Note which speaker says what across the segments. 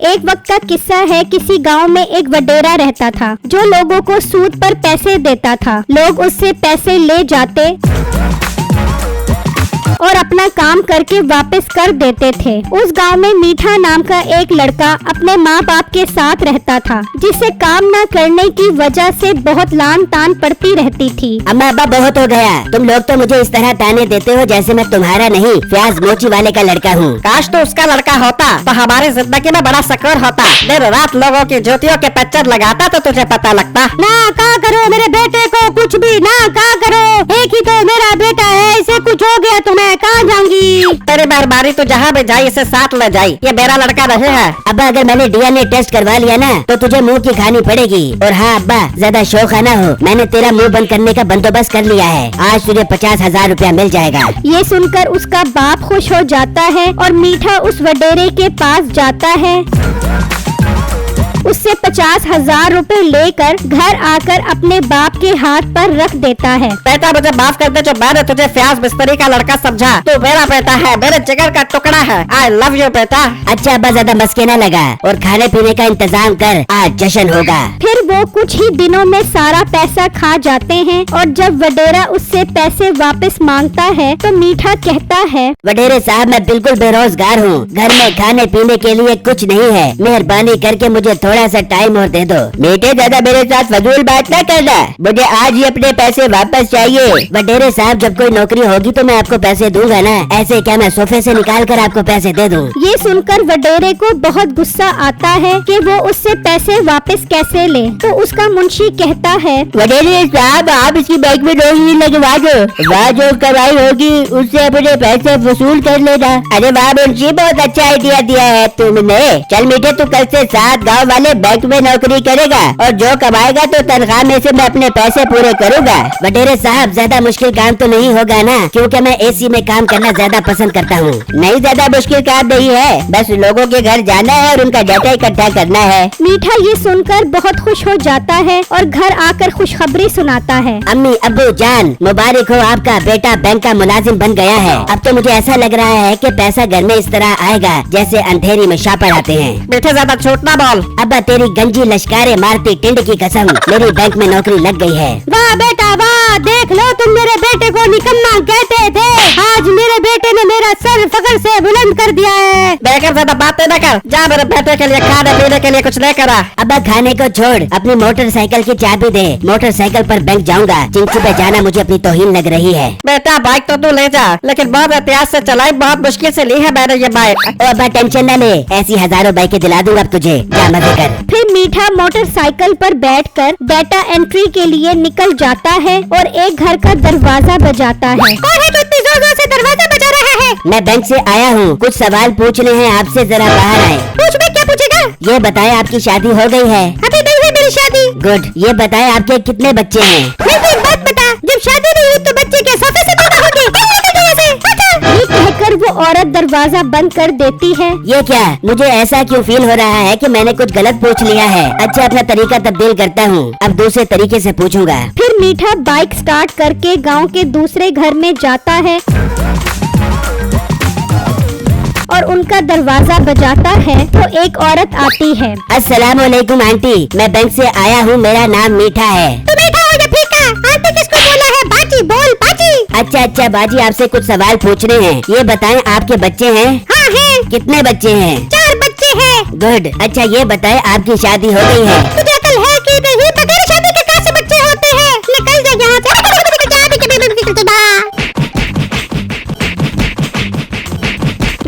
Speaker 1: एक वक्त का किस्सा है। किसी गांव में एक वडेरा रहता था जो लोगों को सूद पर पैसे देता था। लोग उससे पैसे ले जाते और अपना काम करके वापस कर देते थे। उस गांव में मीठा नाम का एक लड़का अपने माँ बाप के साथ रहता था, जिसे काम न करने की वजह से बहुत लान तान पड़ती रहती थी।
Speaker 2: अम्मा अब्बा बहुत हो गया, तुम लोग तो मुझे इस तरह ताने देते हो जैसे मैं तुम्हारा नहीं प्याज मोची वाले का लड़का हूँ।
Speaker 3: काश तो उसका लड़का होता तो हमारी जिंदगी में बड़ा सुकून होता। दिन रात लोगों की जूतियों के पच्चर लगाता तो तुझे पता लगता।
Speaker 1: ना का करो मेरे बेटे को कुछ भी ना का करो, एक ही तो मेरा बेटा है, इसे कुछ हो गया तो मैं कहाँ जाऊंगी।
Speaker 3: तेरी मेहरबानी तो जहाँ भी जाए इसे साथ ले जाए, ये मेरा लड़का नहीं है।
Speaker 2: अब्बा अगर मैंने डीएनए टेस्ट करवा लिया ना तो तुझे मुंह की खानी पड़ेगी। और हाँ अब्बा ज्यादा शौखाना हो, मैंने तेरा मुंह बंद करने का बंदोबस्त कर लिया है। आज तुझे 50,000 रुपया मिल जाएगा।
Speaker 1: ये सुनकर उसका बाप खुश हो जाता है और मीठा उस वडेरे के पास जाता है। उससे 50,000 रुपए लेकर घर आकर अपने बाप के हाथ पर रख देता है।
Speaker 3: बेटा मुझे माफ कर दे, जो मैंने तुझे प्याज बिस्तरी का लड़का समझा। तू मेरा बेटा है, मेरे जिगर का टुकड़ा है। आई लव यू बेटा।
Speaker 2: अच्छा अब्बा ज्यादा मस्के न लगा और खाने पीने का इंतजाम कर, आज जश्न होगा।
Speaker 1: फिर वो कुछ ही दिनों में सारा पैसा खा जाते हैं और जब वडेरा उससे पैसे वापस मांगता है तो मीठा कहता है,
Speaker 2: वडेरे साहब मैं बिल्कुल बेरोजगार हूँ, घर में खाने पीने के लिए कुछ नहीं है, मेहरबानी करके मुझे थोड़ा सा टाइम और दे दो। बेटे ज्यादा मेरे साथ फजूल बात न करना, मुझे आज ही अपने पैसे वापस चाहिए। वडेरे साहब जब कोई नौकरी होगी तो मैं आपको पैसे दूंगा ना, ऐसे क्या मैं सोफे से निकाल कर आपको पैसे दे दूं?
Speaker 1: ये सुनकर वडेरे को बहुत गुस्सा आता है कि वो उससे पैसे वापस कैसे ले। तो उसका मुंशी कहता है,
Speaker 2: वडेरे साहब आप इसकी बैंक में नौकरी लगवा दो, वहाँ जो कमाई होगी उससे अपने पैसे वसूल कर लेना। अरे वाह मुंशी बहुत अच्छा आइडिया दिया है तुमने। चल मीठे तू कल से 7 गाँव वाले बैंक में नौकरी करेगा और जो कमाएगा तो तनख्वाह में से मैं अपने पैसे पूरे करूँगा। वडेरे साहब ज्यादा मुश्किल काम तो नहीं होगा ना, क्योंकि मैं एसी में काम करना ज्यादा पसंद करता हूँ। नहीं ज्यादा मुश्किल काम नहीं है, बस लोगों के घर जाना है और उनका डाटा इकट्ठा करना है।
Speaker 1: मीठा ये सुनकर बहुत खुश हो जाता है और घर आकर खुशखबरी सुनाता है।
Speaker 2: अम्मी अब्बू जान मुबारक हो, आपका बेटा बैंक का मुलाजिम बन गया है। अब तो मुझे ऐसा लग रहा है कि पैसा घर में इस तरह आएगा जैसे अंधेरी में शापर आते हैं।
Speaker 3: बेटे ज्यादा झूठ ना बोल।
Speaker 2: अब्बा तेरी गंजी लश्कारे मारती टिंड की कसम, मेरी बैंक में नौकरी लग गई है।
Speaker 1: वाह बेटा वाह, देख लो तुम मेरे बेटे को निकम्मा कहते थे, आज मेरे बेटे ने मेरा सर फखर से बुलंद कर दिया है।
Speaker 3: बेकर ज्यादा बातें न कर, जा मेरे बेटे के लिए खाने पीने के लिए कुछ लेकर आ।
Speaker 2: अब्बा खाने को छोड़, अपनी मोटरसाइकिल की चाबी दे, मोटरसाइकिल पर बैंक जाऊंगा। चिंची पे जाना मुझे अपनी तौहीन लग रही है।
Speaker 3: बेटा बाइक तो तू ले जा, लेकिन बहुत एहतियात से चलाई, बहुत मुश्किल से ली है मैंने ये बाइक।
Speaker 2: ओ अब्बा टेंशन न ले, ऐसी हजारों बाइकें दिला दूंगा अब तुझे, जा मजे कर।
Speaker 1: फिर मीठा मोटरसाइकिल पर बैठकर डाटा एंट्री के लिए निकल जाता है और एक घर का दरवाजा बजाता है। कौन है जो इतनी जोर-जोर से दरवाजा बजा रहा है?
Speaker 2: मैं बैंक से आया हूँ, कुछ सवाल पूछने हैं आपसे, जरा बाहर आए।
Speaker 1: पूछ में क्या पूछेगा?
Speaker 2: ये बताएं आपकी शादी हो गई है?
Speaker 1: अभी नहीं है मेरी शादी।
Speaker 2: गुड। ये बताएं आपके कितने बच्चे हैं?
Speaker 1: मेरे एक बात बता, जब शादी नहीं हुई तो बच्चे क्या सोफे से पैदा होंगे? ये कहकर वो औरत दरवाजा बंद कर देती है।
Speaker 2: ये क्या, मुझे ऐसा क्यों फील हो रहा है कि मैंने कुछ गलत पूछ लिया है। अच्छा अपना तरीका तब्दील करता हूँ, अब दूसरे तरीके से पूछूंगा।
Speaker 1: फिर मीठा बाइक स्टार्ट करके गांव के दूसरे घर में जाता है और उनका दरवाजा बजाता है तो एक औरत आती है।
Speaker 2: अस्सलाम वालेकुम आंटी, मैं बैंक से आया हूँ, मेरा नाम मीठा है।
Speaker 1: तू मीठा हो या फीका? आंटी किसको बोला है? बाजी बोल बाजी।
Speaker 2: अच्छा बाजी आपसे कुछ सवाल पूछने हैं, ये बताएं आपके बच्चे हैं?
Speaker 1: हाँ है।
Speaker 2: कितने बच्चे हैं?
Speaker 1: 4 बच्चे हैं।
Speaker 2: गुड। अच्छा ये बताएं आपकी शादी हो गई है?
Speaker 1: तुझे अकल है कि नहीं? बगैर शादी के कैसे बच्चे होते हैं? निकल जा यहाँ से।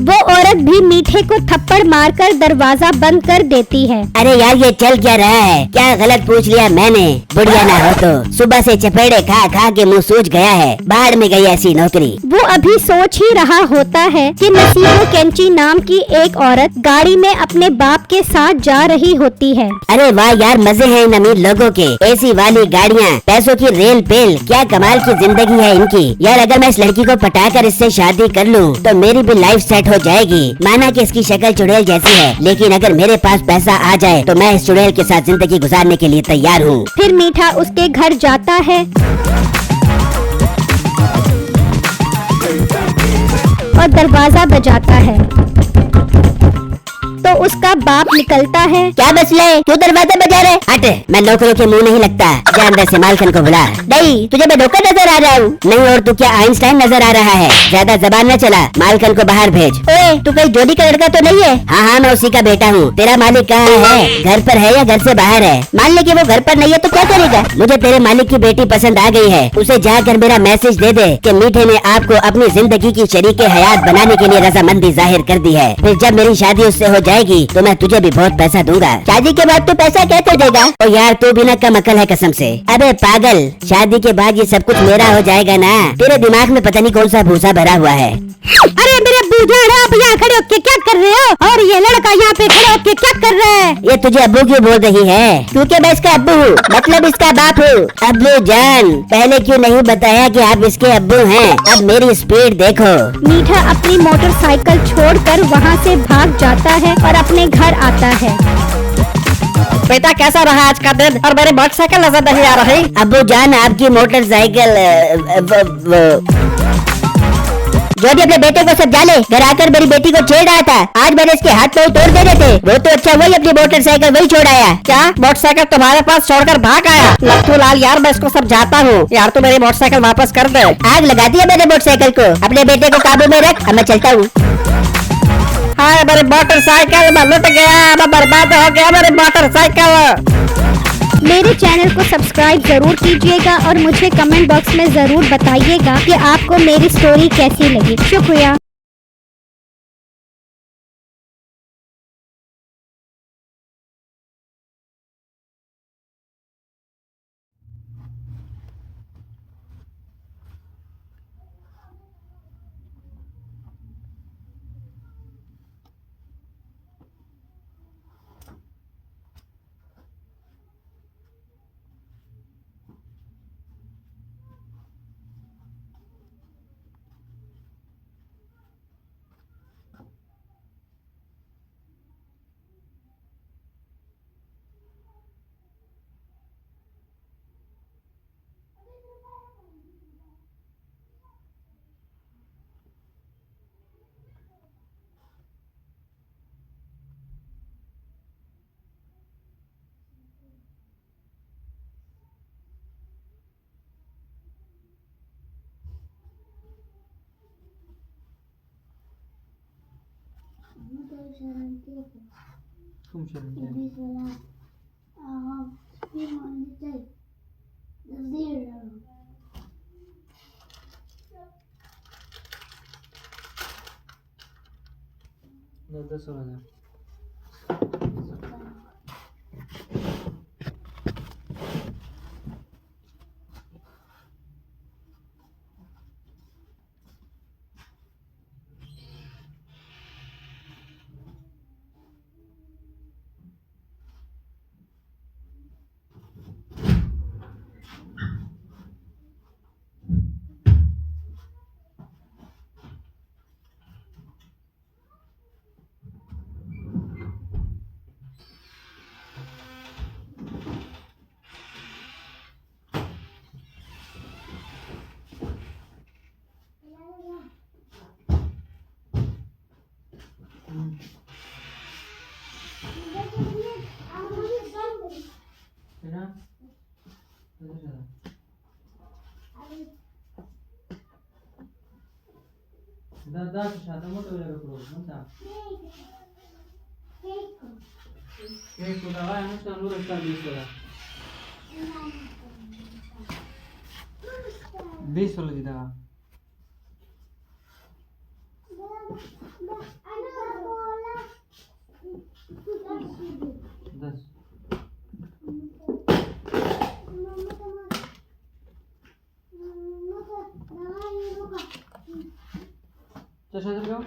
Speaker 1: वो औरत भी मीठे को थप्पड़ मारकर दरवाजा बंद कर देती है।
Speaker 2: अरे यार ये चल क्या रहा है, क्या गलत पूछ लिया मैंने? बुढ़िया ना हो तो, सुबह से चपेड़े खा खा के मुंह सूज गया है, बाहर में गई ऐसी नौकरी।
Speaker 1: वो अभी सोच ही रहा होता है कि नसीबो कैंची नाम की एक औरत गाड़ी में अपने बाप के साथ जा रही होती है।
Speaker 2: अरे वाह यार, मजे हैं इन अमीर लोगों के, एसी वाली गाड़ियाँ, पैसों की रेल पेल, क्या कमाल की जिंदगी है इनकी। यार अगर मैं इस लड़की को पटाकर इससे शादी कर लूँ तो मेरी भी लाइफ सेट हो जाएगी। माना कि इसकी शक्ल चुड़ैल जैसी है, लेकिन अगर मेरे पास पैसा आ जाए तो मैं इस चुड़ैल के साथ जिंदगी गुजारने के लिए तैयार हूँ।
Speaker 1: फिर मीठा उसके घर जाता है और दरवाजा बजाता है। तो उसका बाप निकलता है।
Speaker 2: क्या मसला है, क्यों दरवाजा बजा रहे? हट, मैं नौकरों के मुंह नहीं लगता। जा अंदर से मालकन को बुला। नहीं, तुझे मैं नौकर नजर आ रहा हूँ? नहीं, और तू क्या आइंस्टाइन नजर आ रहा है? ज्यादा जबान न चला, मालकन को बाहर भेज। ओए, तू कहीं जोड़ी का लड़का तो नहीं है? हाँ हाँ, मैं उसी का बेटा हूँ। तेरा मालिक कहाँ है? घर पर है या घर से बाहर है? मान ले कि वो घर पर नहीं है तो क्या करेगा? मुझे तेरे मालिक की बेटी पसंद आ गई है। उसे जाकर मेरा मैसेज दे दे कि मीठे ने आपको अपनी जिंदगी की शरीके हयात बनाने के लिए रजामंदी जाहिर कर दी है। फिर जब मेरी शादी उससे हो जाएगी तो मैं तुझे भी बहुत पैसा दूंगा। शादी के बाद तू पैसा कैसे देगा? ओ यार, तू भी ना कम अकल है कसम से। अबे पागल, शादी के बाद ये सब कुछ मेरा हो जाएगा ना। तेरे दिमाग में पता नहीं कौन सा भूसा भरा हुआ है।
Speaker 1: अरे मेरे बूढ़ा, आप यहाँ खड़े होके क्या कर रहे हो? और ये लड़का यहाँ पे खड़े होके क्या कर रहा है?
Speaker 2: ये तुझे अब्बू क्यों बोल रही है? क्योंकि मैं इसका अब्बू हूँ, मतलब इसका बाप हूँ। अब्बू जान, पहले क्यों नहीं बताया कि आप इसके अब्बू हैं? अब मेरी स्पीड देखो।
Speaker 1: मीठा अपनी मोटरसाइकिल छोड़कर वहाँ से भाग जाता है और अपने घर आता है।
Speaker 3: बेटा कैसा रहा आज का दिन? और मेरी मोटरसाइकिल नजर नहीं आ रही।
Speaker 2: अब्बू जान, आपकी मोटरसाइकिल जो भी अपने बेटे को समझा ले। घर आकर मेरी बेटी को छेड़ रहा था। आज मैंने इसके हाथ पांव तोड़ देने थे। वो तो अच्छा वही अपनी मोटरसाइकिल वही छोड़ आया।
Speaker 3: क्या मोटरसाइकिल तुम्हारे पास छोड़कर भाग आया? लट्टू लाल यार, मैं इसको समझाता हूँ यार, तू मेरी मोटरसाइकिल वापस कर दे।
Speaker 2: आग लगा दिया मैंने मोटरसाइकिल को। अपने बेटे को काबू में रख, अब मैं चलता हूँ।
Speaker 3: हाय मेरी मोटरसाइकिल, मैं लुट गया, मैं बर्बाद हो गया मेरी मोटरसाइकिल।
Speaker 1: मेरे चैनल को सब्सक्राइब जरूर कीजिएगा और मुझे कमेंट बॉक्स में जरूर बताइएगा कि आपको मेरी स्टोरी कैसी लगी। शुक्रिया।
Speaker 4: बीस वाला जी दवा दस चशा से लगाओ